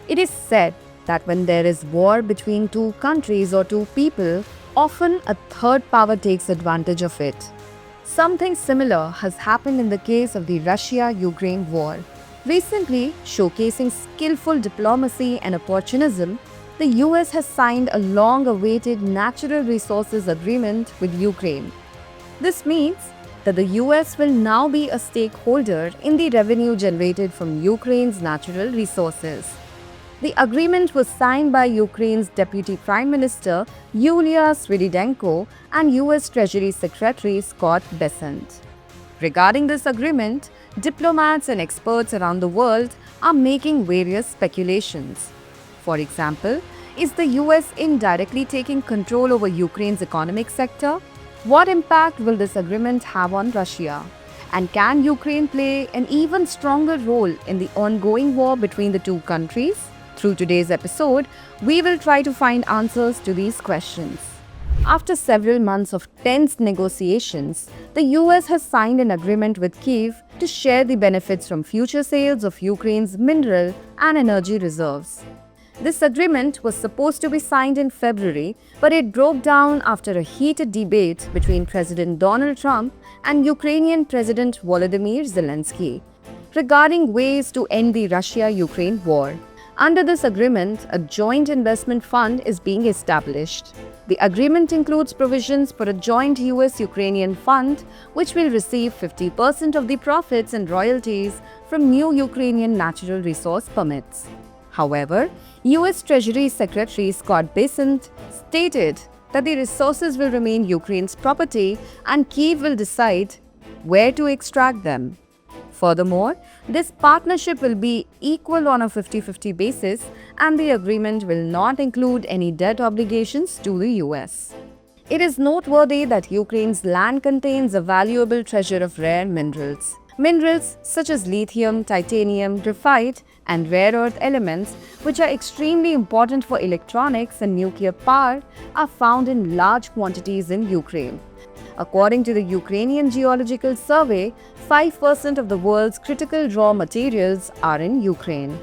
It is said that when there is war between two countries or two people, often a third power takes advantage of it. Something similar has happened in the case of the Russia-Ukraine war. Recently, showcasing skillful diplomacy and opportunism, the US has signed a long-awaited natural resources agreement with Ukraine. This means that the US will now be a stakeholder in the revenue generated from Ukraine's natural resources. The agreement was signed by Ukraine's Deputy Prime Minister Yulia Svyridenko and US Treasury Secretary Scott Bessent. Regarding this agreement, diplomats and experts around the world are making various speculations. For example, is the US indirectly taking control over Ukraine's economic sector? What impact will this agreement have on Russia? And can Ukraine play an even stronger role in the ongoing war between the two countries? Through today's episode, we will try to find answers to these questions. After several months of tense negotiations, the US has signed an agreement with Kyiv to share the benefits from future sales of Ukraine's mineral and energy reserves. This agreement was supposed to be signed in February, but it broke down after a heated debate between President Donald Trump and Ukrainian President Volodymyr Zelensky regarding ways to end the Russia-Ukraine war. Under this agreement, a joint investment fund is being established. The agreement includes provisions for a joint US-Ukrainian fund, which will receive 50% of the profits and royalties from new Ukrainian natural resource permits. However, US Treasury Secretary Scott Bessent stated that the resources will remain Ukraine's property and Kyiv will decide where to extract them. Furthermore, this partnership will be equal on a 50-50 basis and the agreement will not include any debt obligations to the US. It is noteworthy that Ukraine's land contains a valuable treasure of rare minerals. Minerals such as lithium, titanium, graphite, and rare earth elements, which are extremely important for electronics and nuclear power, are found in large quantities in Ukraine. According to the Ukrainian Geological Survey, 5% of the world's critical raw materials are in Ukraine.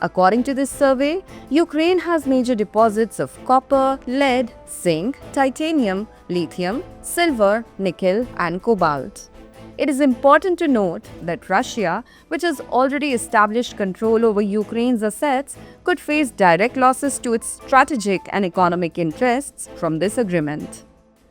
According to this survey, Ukraine has major deposits of copper, lead, zinc, titanium, lithium, silver, nickel, and cobalt. It is important to note that Russia, which has already established control over Ukraine's assets, could face direct losses to its strategic and economic interests from this agreement.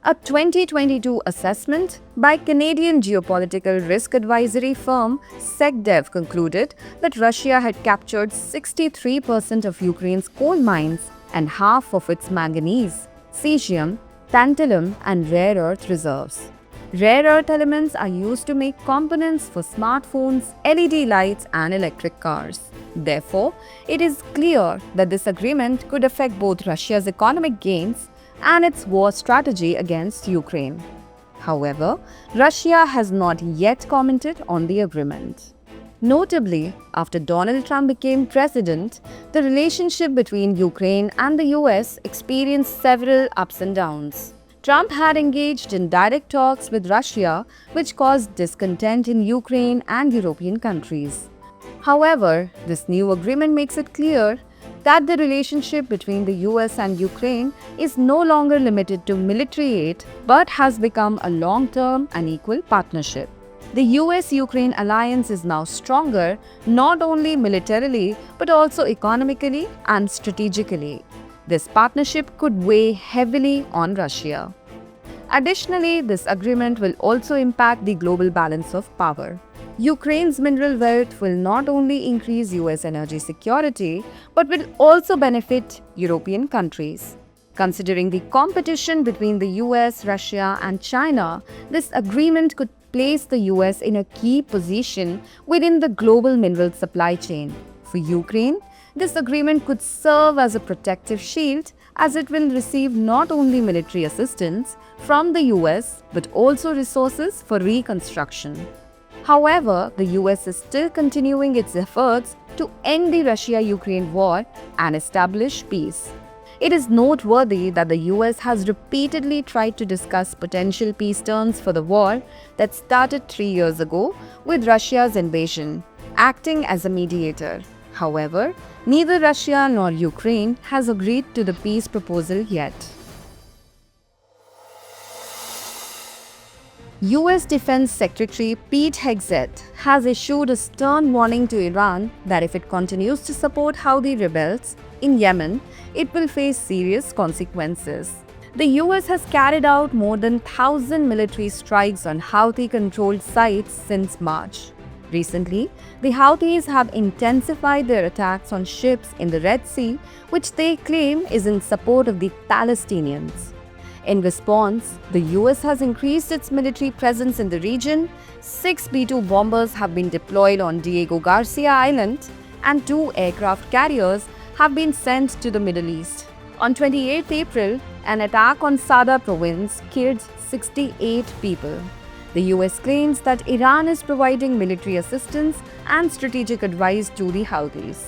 A 2022 assessment by Canadian geopolitical risk advisory firm SecDev concluded that Russia had captured 63% of Ukraine's coal mines and half of its manganese, cesium, tantalum, and rare earth reserves. Rare earth elements are used to make components for smartphones, LED lights, and electric cars. Therefore, it is clear that this agreement could affect both Russia's economic gains and its war strategy against Ukraine. However, Russia has not yet commented on the agreement. Notably, after Donald Trump became president, the relationship between Ukraine and the US experienced several ups and downs. Trump had engaged in direct talks with Russia, which caused discontent in Ukraine and European countries. However, this new agreement makes it clear that the relationship between the US and Ukraine is no longer limited to military aid but has become a long-term and equal partnership. The US-Ukraine alliance is now stronger not only militarily but also economically and strategically. This partnership could weigh heavily on Russia. Additionally, this agreement will also impact the global balance of power. Ukraine's mineral wealth will not only increase US energy security, but will also benefit European countries. Considering the competition between the US, Russia, and China, this agreement could place the US in a key position within the global mineral supply chain. For Ukraine, this agreement could serve as a protective shield as it will receive not only military assistance from the US, but also resources for reconstruction. However, the US is still continuing its efforts to end the Russia-Ukraine war and establish peace. It is noteworthy that the US has repeatedly tried to discuss potential peace terms for the war that started 3 years ago with Russia's invasion, acting as a mediator. However, neither Russia nor Ukraine has agreed to the peace proposal yet. US Defense Secretary Pete Hegseth has issued a stern warning to Iran that if it continues to support Houthi rebels in Yemen, it will face serious consequences. The US has carried out more than 1,000 military strikes on Houthi-controlled sites since March. Recently, the Houthis have intensified their attacks on ships in the Red Sea, which they claim is in support of the Palestinians. In response, the US has increased its military presence in the region. 6 B-2 bombers have been deployed on Diego Garcia Island, and 2 aircraft carriers have been sent to the Middle East. On 28 April, an attack on Sada province killed 68 people. The US claims that Iran is providing military assistance and strategic advice to the Houthis.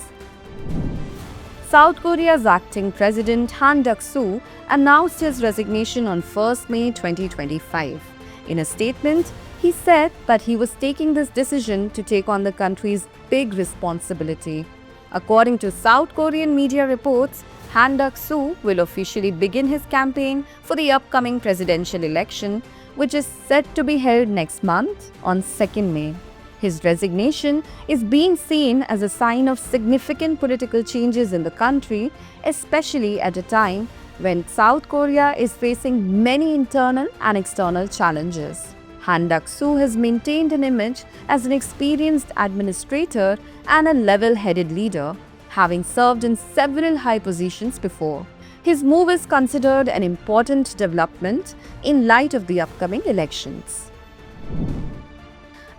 South Korea's acting president Han Duck-soo announced his resignation on 1st May 2025. In a statement, he said that he was taking this decision to take on the country's big responsibility. According to South Korean media reports, Han Duck-soo will officially begin his campaign for the upcoming presidential election, which is set to be held next month on 2nd May. His resignation is being seen as a sign of significant political changes in the country, especially at a time when South Korea is facing many internal and external challenges. Han Duck-soo has maintained an image as an experienced administrator and a level-headed leader, having served in several high positions before. His move is considered an important development in light of the upcoming elections.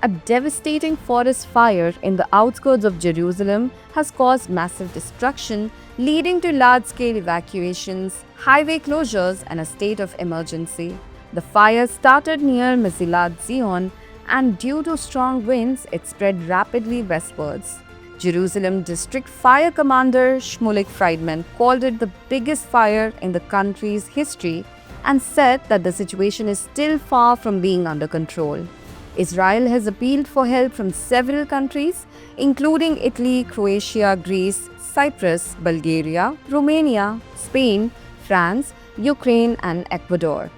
A devastating forest fire in the outskirts of Jerusalem has caused massive destruction, leading to large-scale evacuations, highway closures, and a state of emergency. The fire started near Mesilat Zion, and due to strong winds, it spread rapidly westwards. Jerusalem District Fire Commander Shmulik Friedman called it the biggest fire in the country's history and said that the situation is still far from being under control. Israel has appealed for help from several countries, including Italy, Croatia, Greece, Cyprus, Bulgaria, Romania, Spain, France, Ukraine, and Ecuador.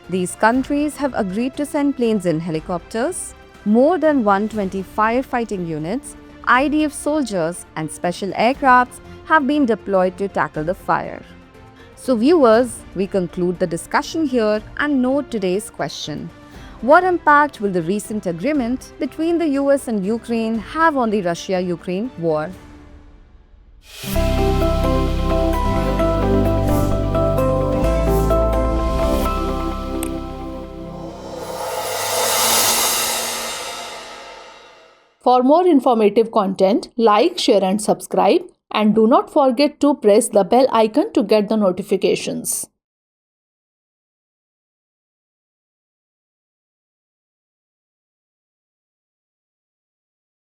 These countries have agreed to send planes and helicopters, more than 120 firefighting units, IDF soldiers, and special aircrafts have been deployed to tackle the fire. So viewers, we conclude the discussion here and note today's question. What impact will the recent agreement between the US and Ukraine have on the Russia-Ukraine war? For more informative content, like, share and subscribe, and do not forget to press the bell icon to get the notifications.